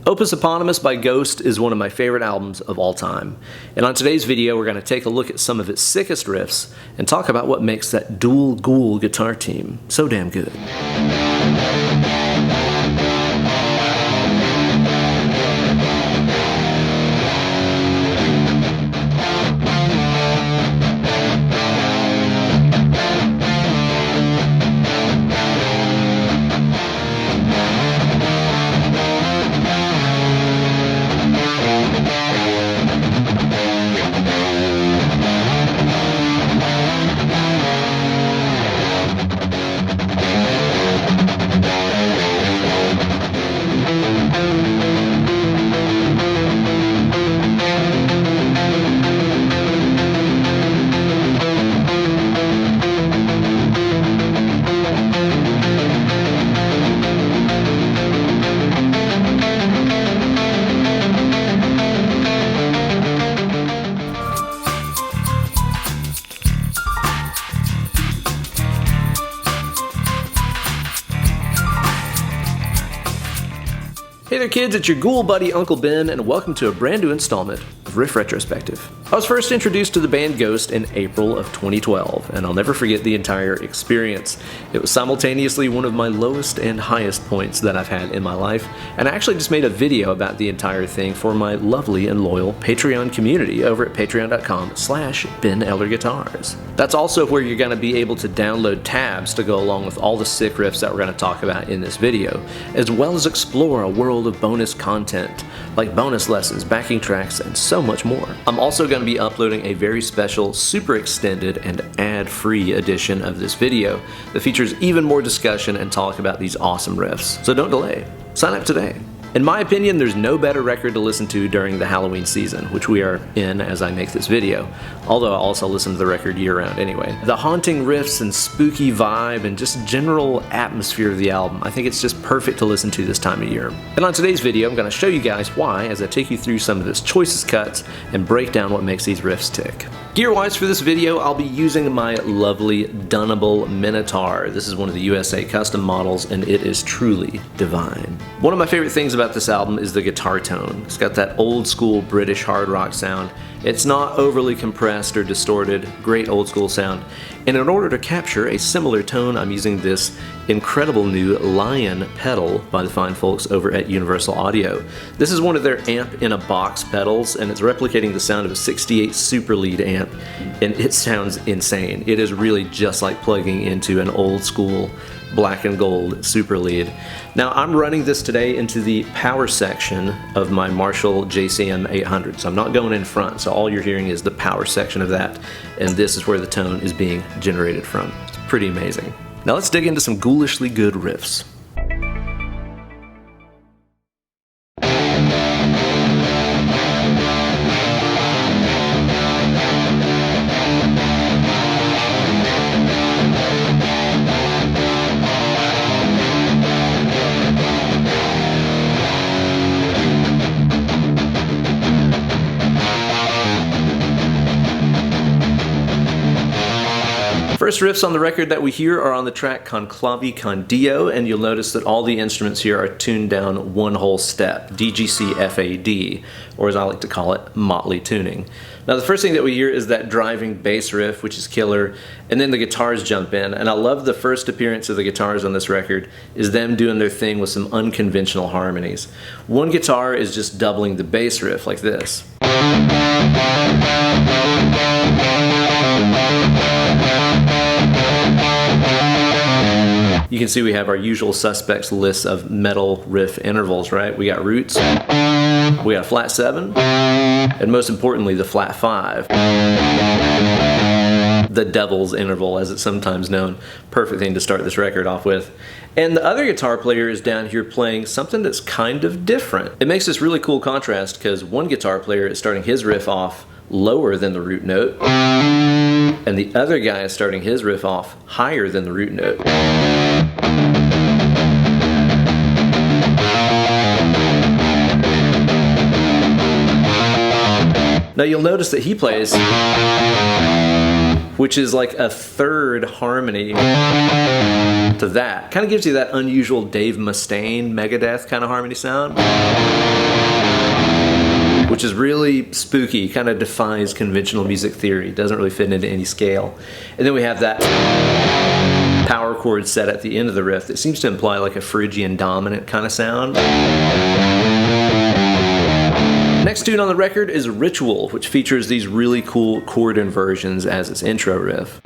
Opus Eponymous by Ghost is one of my favorite albums of all time. And on today's video, we're going to take a look at some of its sickest riffs and talk about what makes that dual Ghoul guitar team so damn good. Hey there kids, it's your Ghoul buddy Uncle Ben, and welcome to a brand new installment of Riff Retrospective. I was first introduced to the band Ghost in April of 2012, and I'll never forget the entire experience. It was simultaneously one of my lowest and highest points that I've had in my life, and I actually just made a video about the entire thing for my lovely and loyal Patreon community over at patreon.com/Ben Eller Guitars. That's also where you're going to be able to download tabs to go along with all the sick riffs that we're going to talk about in this video, as well as explore a world of bonus content like bonus lessons, backing tracks, and so much more. I'm also going to be uploading a very special, super extended, and ad-free edition of this video that features even more discussion and talk about these awesome riffs. So don't delay. Sign up today. In my opinion, there's no better record to listen to during the Halloween season, which we are in as I make this video, although I also listen to the record year-round anyway. The haunting riffs and spooky vibe and just general atmosphere of the album, I think it's just perfect to listen to this time of year. And on today's video, I'm going to show you guys why as I take you through some of its choicest cuts and break down what makes these riffs tick. Gear-wise for this video, I'll be using my lovely Dunable Minotaur. This is one of the USA custom models, and it is truly divine. One of my favorite things about this album is the guitar tone. It's got that old school British hard rock sound. It's not overly compressed or distorted, great old school sound. And in order to capture a similar tone, I'm using this incredible new Lion pedal by the fine folks over at Universal Audio. This is one of their amp in a box pedals, and it's replicating the sound of a 68 Super Lead amp, and it sounds insane. It is really just like plugging into an old school black and gold Super Lead. Now I'm running this today into the power section of my Marshall JCM 800, so I'm not going in front, so all you're hearing is the power section of that, and this is where the tone is being generated from. It's pretty amazing. Now let's dig into some ghoulishly good riffs. First riffs on the record that we hear are on the track Con Clavi Con Dio, and you'll notice that all the instruments here are tuned down one whole step, DGC FAD, or as I like to call it, motley tuning. Now the first thing that we hear is that driving bass riff, which is killer, and then the guitars jump in, and I love the first appearance of the guitars on this record is them doing their thing with some unconventional harmonies. One guitar is just doubling the bass riff like this. You can see we have our usual suspects list of metal riff intervals, right? We got roots, we got a flat 7, and most importantly the flat 5. The devil's interval, as it's sometimes known. Perfect thing to start this record off with. And the other guitar player is down here playing something that's kind of different. It makes this really cool contrast because one guitar player is starting his riff off lower than the root note, and the other guy is starting his riff off higher than the root note. Now you'll notice that he plays, which is like a third harmony to that. Kind of gives you that unusual Dave Mustaine, Megadeth kind of harmony sound. which is really spooky, kind of defies conventional music theory, doesn't really fit into any scale. And then we have that power chord set at the end of the riff that seems to imply like a Phrygian dominant kind of sound. Next tune on the record is Ritual, which features these really cool chord inversions as its intro riff.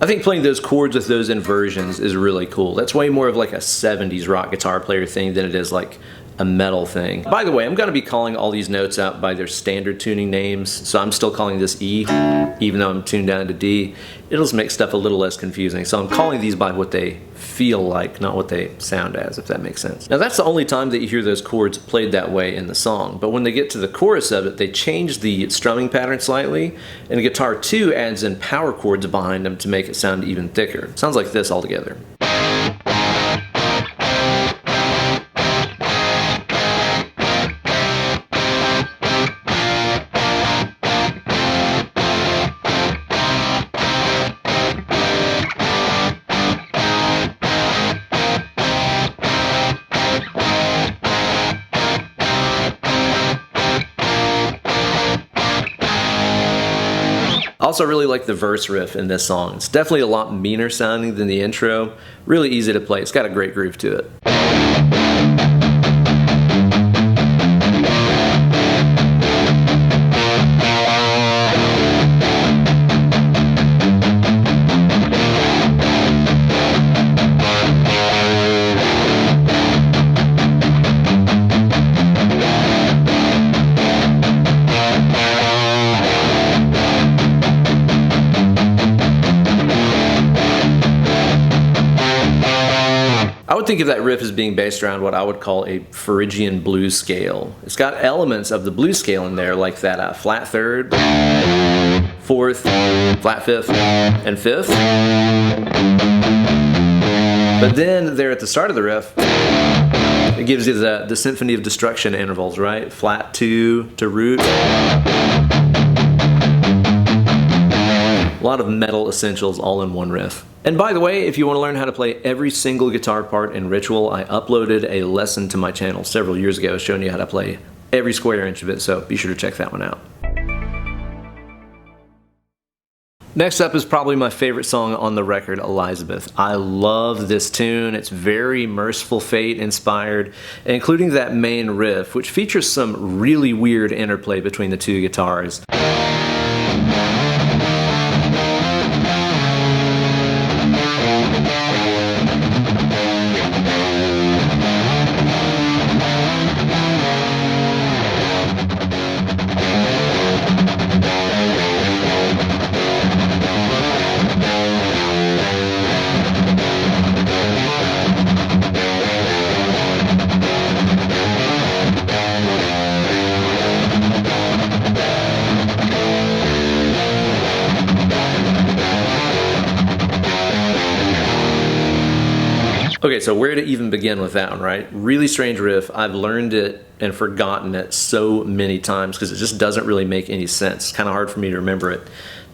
I think playing those chords with those inversions is really cool. That's way more of like a 70s rock guitar player thing than it is like a metal thing. By the way, I'm going to be calling all these notes out by their standard tuning names, so I'm still calling this E, even though I'm tuned down to D. It'll just make stuff a little less confusing, so I'm calling these by what they feel like, not what they sound as, if that makes sense. Now that's the only time that you hear those chords played that way in the song, but when they get to the chorus of it, they change the strumming pattern slightly, and guitar 2 adds in power chords behind them to make it sound even thicker. Sounds like this altogether. I also really like the verse riff in this song. It's definitely a lot meaner sounding than the intro. Really easy to play. It's got a great groove to it. I would think of that riff as being based around what I would call a Phrygian blues scale. It's got elements of the blues scale in there, like that flat third, fourth, flat fifth, and fifth. But then there at the start of the riff, it gives you the Symphony of Destruction intervals, right? Flat 2 to root. A lot of metal essentials all in one riff. And by the way, if you want to learn how to play every single guitar part in Ritual, I uploaded a lesson to my channel several years ago showing you how to play every square inch of it, so be sure to check that one out. Next up is probably my favorite song on the record, Elizabeth. I love this tune. It's very Merciful Fate inspired, including that main riff, which features some really weird interplay between the two guitars. Okay, so where to even begin with that one, right? Really strange riff. I've learned it and forgotten it so many times because it just doesn't really make any sense. It's kind of hard for me to remember it.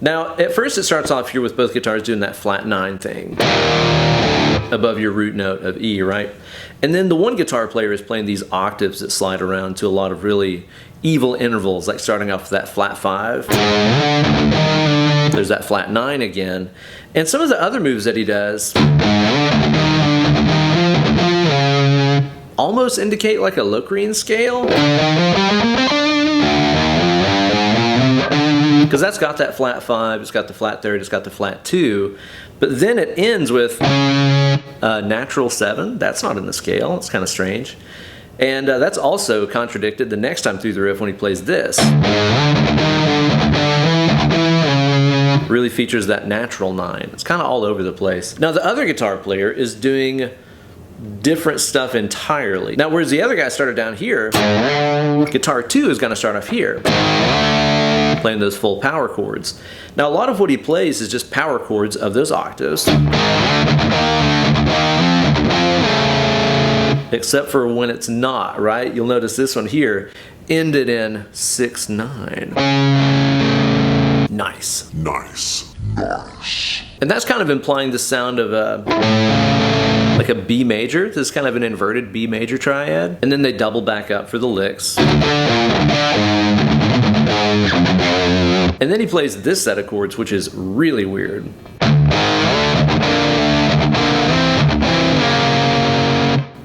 Now, at first it starts off here with both guitars doing that flat 9 thing above your root note of E, right? And then the one guitar player is playing these octaves that slide around to a lot of really evil intervals, like starting off with that flat 5. There's that flat 9 again. And some of the other moves that he does almost indicate like a Locrian scale, because that's got that flat 5, it's got the flat 3rd, it's got the flat 2, but then it ends with natural 7. That's not in the scale. It's kind of strange. And that's also contradicted the next time through the riff when he plays this. Really features that natural 9. It's kind of all over the place. Now the other guitar player is doing different stuff entirely. Now, whereas the other guy started down here, guitar 2 is going to start off here. playing those full power chords. Now a lot of what he plays is just power chords of those octaves, except for when it's not, right? You'll notice this one here ended in 6/9. Nice. Nice. Nice. And that's kind of implying the sound of like a B major. This is kind of an inverted B major triad. And then they double back up for the licks. And then he plays this set of chords, which is really weird.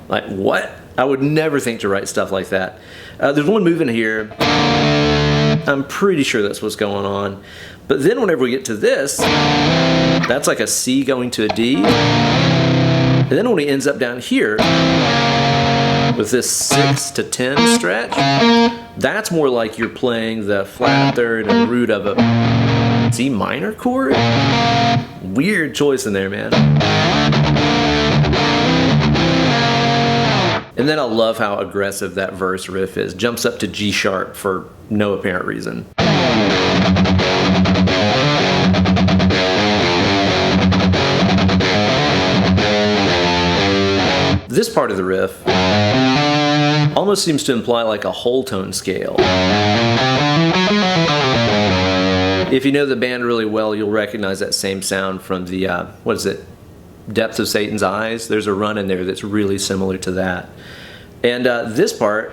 Like, what? I would never think to write stuff like that. There's one move in here. I'm pretty sure that's what's going on. But then whenever we get to this, that's like a C going to a D. And then when he ends up down here with this 6 to 10 stretch, that's more like you're playing the flat third and root of a C minor chord. Weird choice in there, man. And then I love how aggressive that verse riff is. Jumps up to G sharp for no apparent reason. This part of the riff almost seems to imply like a whole tone scale. If you know the band really well, you'll recognize that same sound from the, what is it? Depth of Satan's Eyes. There's a run in there that's really similar to that. And this part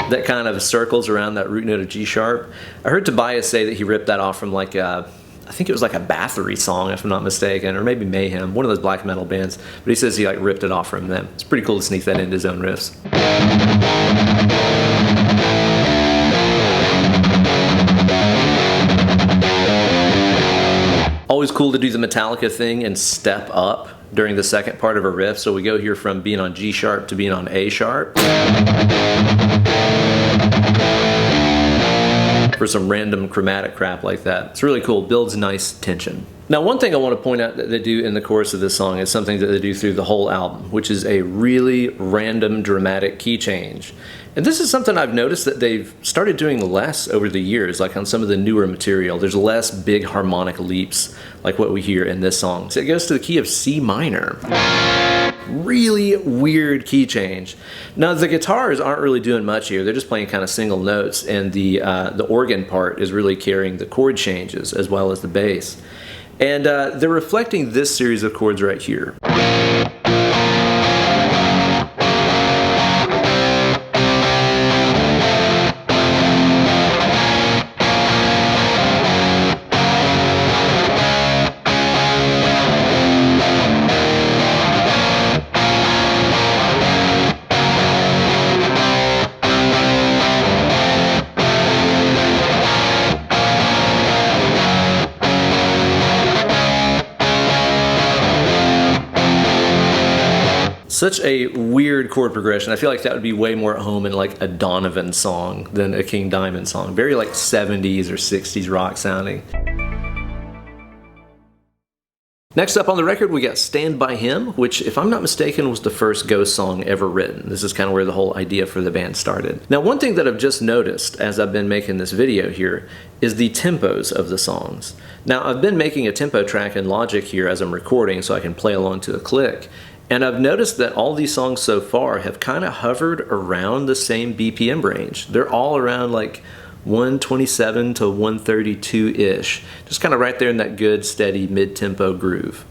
that kind of circles around that root note of G sharp, I heard Tobias say that he ripped that off from like I think it was like a Bathory song, if I'm not mistaken, or maybe Mayhem, one of those black metal bands. But he says he like ripped it off from them. It's pretty cool to sneak that into his own riffs. Always cool to do the Metallica thing and step up during the second part of a riff. So we go here from being on G sharp to being on A sharp. For some random chromatic crap like that. It's really cool, builds nice tension. Now one thing I want to point out that they do in the chorus of this song is something that they do through the whole album, which is a really random dramatic key change. And this is something I've noticed that they've started doing less over the years, like on some of the newer material. There's less big harmonic leaps like what we hear in this song. So it goes to the key of C minor. Really weird key change. Now the guitars aren't really doing much here. They're just playing kind of single notes, and the organ part is really carrying the chord changes as well as the bass. And they're reflecting this series of chords right here. Such a weird chord progression. I feel like that would be way more at home in like a Donovan song than a King Diamond song. Very like 70s or 60s rock sounding. Next up on the record, we got Stand By Him, which, if I'm not mistaken, was the first Ghost song ever written. This is kind of where the whole idea for the band started. Now, one thing that I've just noticed as I've been making this video here is the tempos of the songs. Now, I've been making a tempo track in Logic here as I'm recording so I can play along to a click. And I've noticed that all these songs so far have kind of hovered around the same BPM range. They're all around like 127 to 132-ish. Just kind of right there in that good, steady, mid-tempo groove.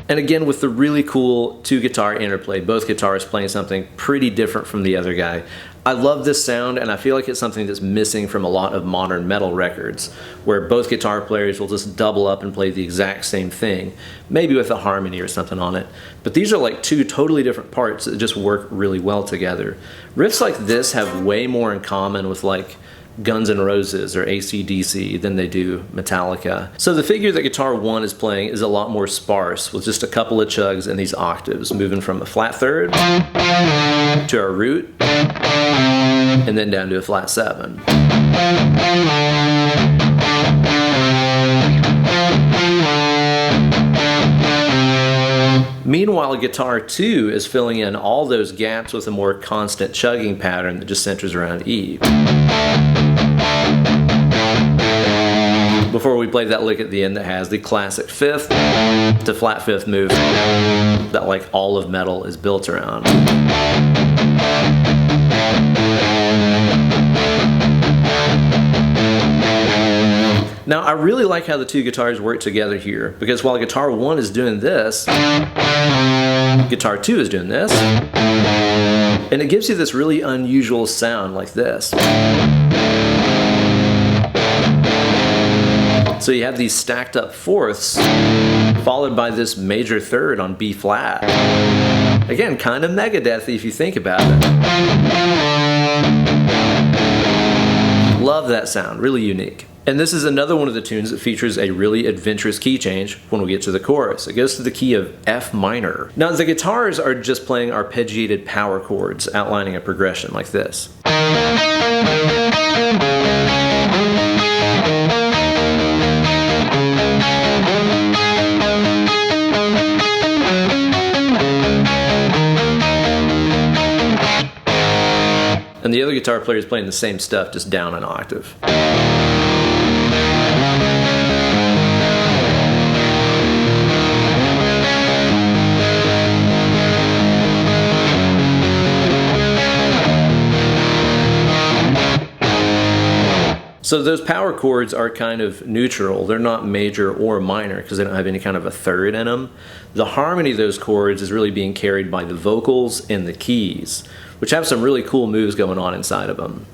And again, with the really cool two-guitar interplay, both guitarists playing something pretty different from the other guy. I love this sound, and I feel like it's something that's missing from a lot of modern metal records, where both guitar players will just double up and play the exact same thing, maybe with a harmony or something on it. But these are like two totally different parts that just work really well together. Riffs like this have way more in common with like Guns N' Roses or AC/DC than they do Metallica. So the figure that guitar 1 is playing is a lot more sparse, with just a couple of chugs and these octaves, moving from a flat third to a root and then down to a flat 7. Meanwhile, guitar 2 is filling in all those gaps with a more constant chugging pattern that just centers around E. Before we play that lick at the end that has the classic 5th to flat 5th move that like all of metal is built around. Now, I really like how the two guitars work together here, because while guitar 1 is doing this, guitar 2 is doing this, and it gives you this really unusual sound like this. So you have these stacked up fourths, followed by this major third on B flat. Again, kind of Megadeth-y if you think about it. Love that sound, really unique. And this is another one of the tunes that features a really adventurous key change when we get to the chorus. It goes to the key of F minor. Now the guitars are just playing arpeggiated power chords, outlining a progression like this. And the other guitar player is playing the same stuff, just down an octave. So those power chords are kind of neutral. They're not major or minor because they don't have any kind of a third in them. The harmony of those chords is really being carried by the vocals and the keys, which have some really cool moves going on inside of them.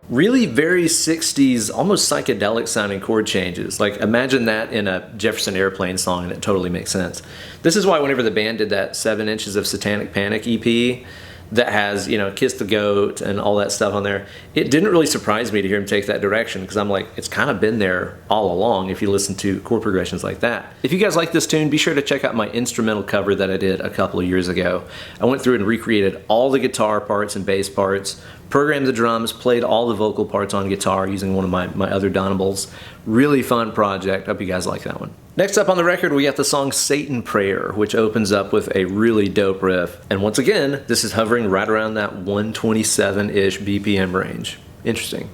Really very 60s, almost psychedelic sounding chord changes. Like imagine that in a Jefferson Airplane song and it totally makes sense. This is why whenever the band did that 7 Inches of Satanic Panic EP that has, you know, Kiss the Goat and all that stuff on there, it didn't really surprise me to hear him take that direction because I'm like, it's kind of been there all along if you listen to chord progressions like that. If you guys like this tune, be sure to check out my instrumental cover that I did a couple of years ago. I went through and recreated all the guitar parts and bass parts, programmed the drums, played all the vocal parts on guitar using one of my other Dunables. Really fun project. Hope you guys like that one. Next up on the record, we got the song Satan Prayer, which opens up with a really dope riff. And once again, this is hovering right around that 127-ish BPM range. Interesting.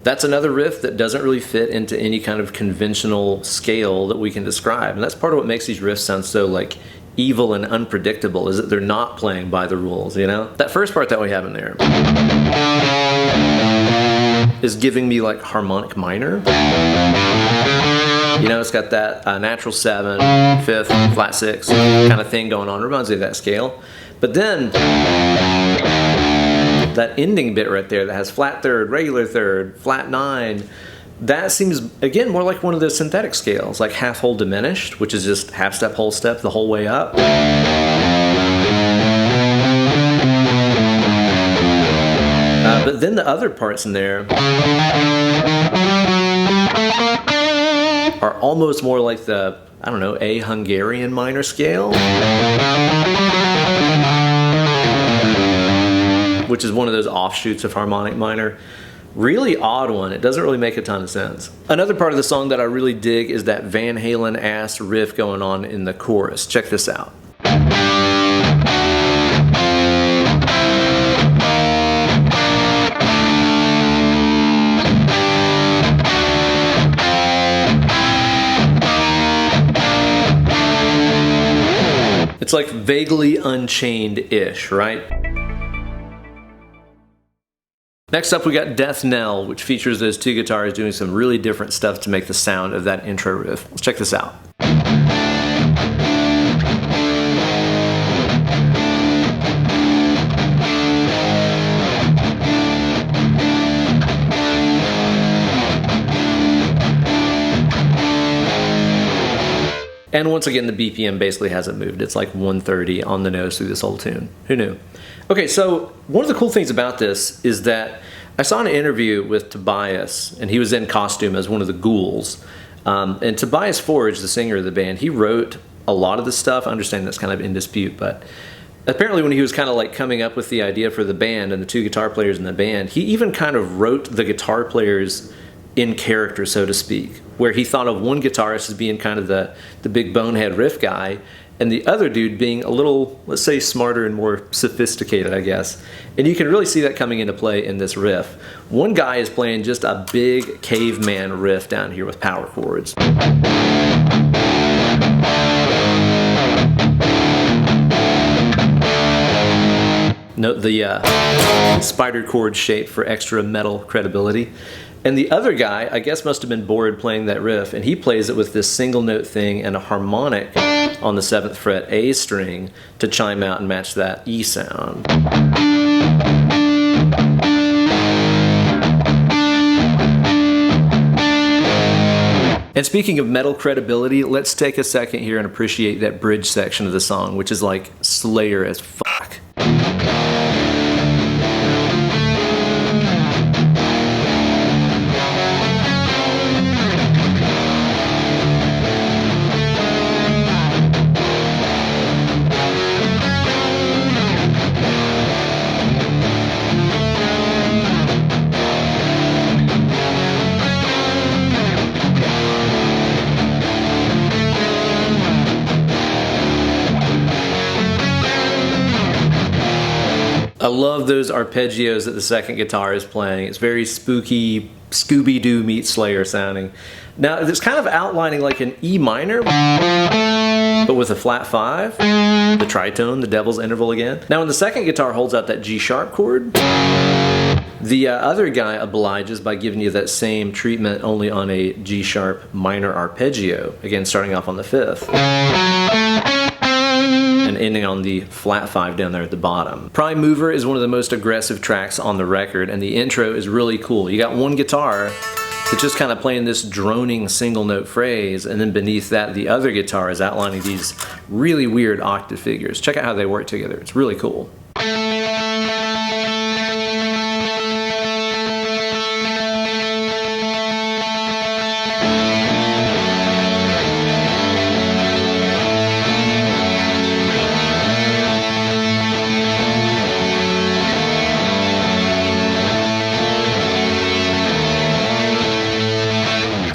That's another riff that doesn't really fit into any kind of conventional scale that we can describe. And that's part of what makes these riffs sound so like evil and unpredictable, is that they're not playing by the rules, you know? That first part that we have in there is giving me like harmonic minor. You know, it's got that natural 7, 5th, flat 6 kind of thing going on. Reminds me of that scale. But then that ending bit right there that has flat 3rd, regular 3rd, flat 9, that seems, again, more like one of those synthetic scales, like half whole diminished, which is just half step, whole step the whole way up. But then the other parts in there are almost more like the, I don't know, A Hungarian minor scale, which is one of those offshoots of harmonic minor. Really odd one. It doesn't really make a ton of sense. Another part of the song that I really dig is that Van Halen-ass riff going on in the chorus. Check this out. It's like vaguely Unchained-ish, right? Next up, we got Death Knell, which features those two guitars doing some really different stuff to make the sound of that intro riff. Let's check this out. And once again, the BPM basically hasn't moved. It's like 130 on the nose through this whole tune. Who knew? Okay, so one of the cool things about this is that I saw an interview with Tobias, and he was in costume as one of the ghouls. And Tobias Forge, the singer of the band, he wrote a lot of the stuff. I understand that's kind of in dispute, but apparently when he was kind of like coming up with the idea for the band and the two guitar players in the band, he even kind of wrote the guitar players in character, so to speak, where he thought of one guitarist as being kind of the big bonehead riff guy, and the other dude being a little, let's say, smarter and more sophisticated, I guess. And you can really see that coming into play in this riff. One guy is playing just a big caveman riff down here with power chords. Note the spider chord shape for extra metal credibility. And the other guy, I guess, must have been bored playing that riff, and he plays it with this single note thing and a harmonic on the 7th fret A string to chime out and match that E sound. And speaking of metal credibility, let's take a second here and appreciate that bridge section of the song, which is like Slayer as fuck. I love those arpeggios that the second guitar is playing. It's very spooky, Scooby-Doo meets Slayer sounding. Now, it's kind of outlining like an E minor, but with a flat 5, the tritone, the devil's interval again. Now, when the second guitar holds out that G sharp chord, the other guy obliges by giving you that same treatment only on a G sharp minor arpeggio, again starting off on the 5th. And ending on the flat 5 down there at the bottom. Prime Mover is one of the most aggressive tracks on the record, and the intro is really cool. You got one guitar that's just kind of playing this droning single note phrase, and then beneath that the other guitar is outlining these really weird octave figures. Check out how they work together. It's really cool.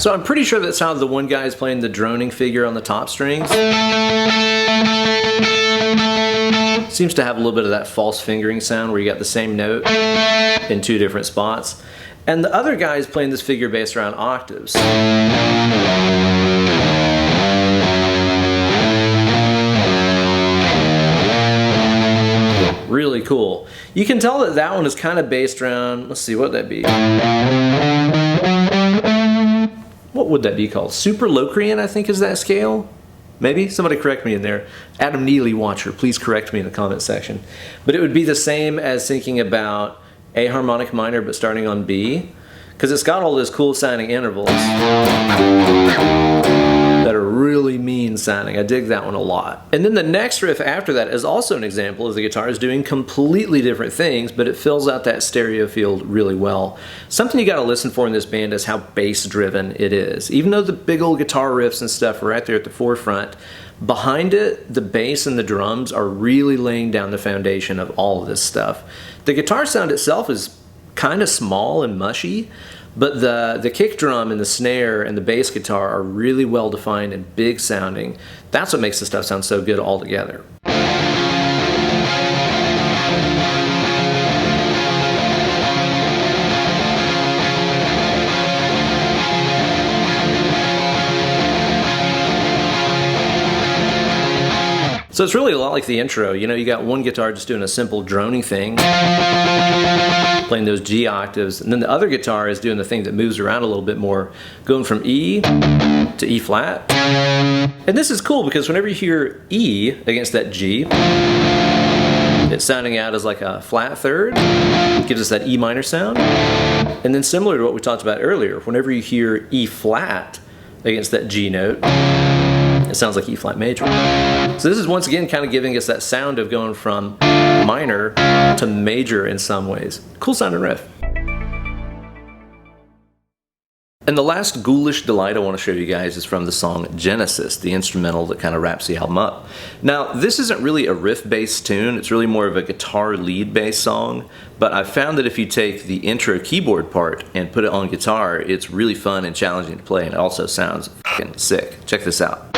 So I'm pretty sure that sounds the one guy is playing the droning figure on the top strings. Seems to have a little bit of that false fingering sound where you got the same note in two different spots. And the other guy is playing this figure based around octaves. Really cool. You can tell that that one is kind of based around, let's see, what would that be? What would that be called? Super Locrian, I think, is that scale? Maybe? Somebody correct me in there. Adam Neely Watcher, please correct me in the comment section. But it would be the same as thinking about A harmonic minor but starting on B, because it's got all those cool sounding intervals that are really mean sounding. I dig that one a lot. And then the next riff after that is also an example of the guitar is doing completely different things, but it fills out that stereo field really well. Something you got to listen for in this band is how bass driven it is. Even though the big old guitar riffs and stuff are right there at the forefront, behind it, the bass and the drums are really laying down the foundation of all of this stuff. The guitar sound itself is kind of small and mushy, but the kick drum and the snare and the bass guitar are really well defined and big sounding. That's what makes the stuff sound so good all together. So it's really a lot like the intro. You know, you got one guitar just doing a simple droning thing, playing those G octaves, and then the other guitar is doing the thing that moves around a little bit more, going from E to E flat. And this is cool because whenever you hear E against that G, it's sounding out as like a flat third. It gives us that E minor sound. And then similar to what we talked about earlier, whenever you hear E flat against that G note, It sounds like E flat major. So this is once again kind of giving us that sound of going from minor to major in some ways. Cool sounding riff. And the last ghoulish delight I want to show you guys is from the song Genesis, the instrumental that kind of wraps the album up. Now, this isn't really a riff-based tune, it's really more of a guitar lead-based song, but I found that if you take the intro keyboard part and put it on guitar, it's really fun and challenging to play, and it also sounds fucking sick. Check this out.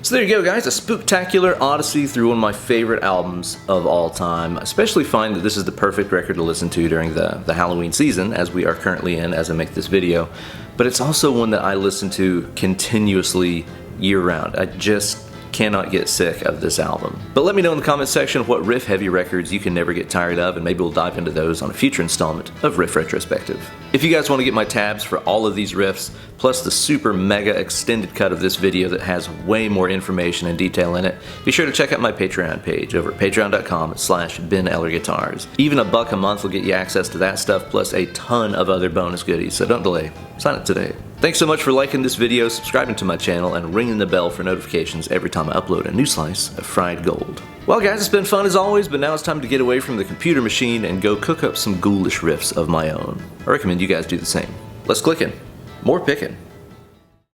So there you go, guys, a spooktacular odyssey through one of my favorite albums of all time. I especially find that this is the perfect record to listen to during the Halloween season, as we are currently in as I make this video. But it's also one that I listen to continuously year-round. I just cannot get sick of this album. But let me know in the comments section what riff-heavy records you can never get tired of, and maybe we'll dive into those on a future installment of Riff Retrospective. If you guys want to get my tabs for all of these riffs, plus the super mega extended cut of this video that has way more information and detail in it, be sure to check out my Patreon page over at patreon.com/BenEllerGuitars. Even $1 a month will get you access to that stuff, plus a ton of other bonus goodies, so don't delay. Sign up today. Thanks so much for liking this video, subscribing to my channel, and ringing the bell for notifications every time I upload a new slice of fried gold. Well guys, it's been fun as always, but now it's time to get away from the computer machine and go cook up some ghoulish riffs of my own. I recommend you guys do the same. Less clicking, more picking.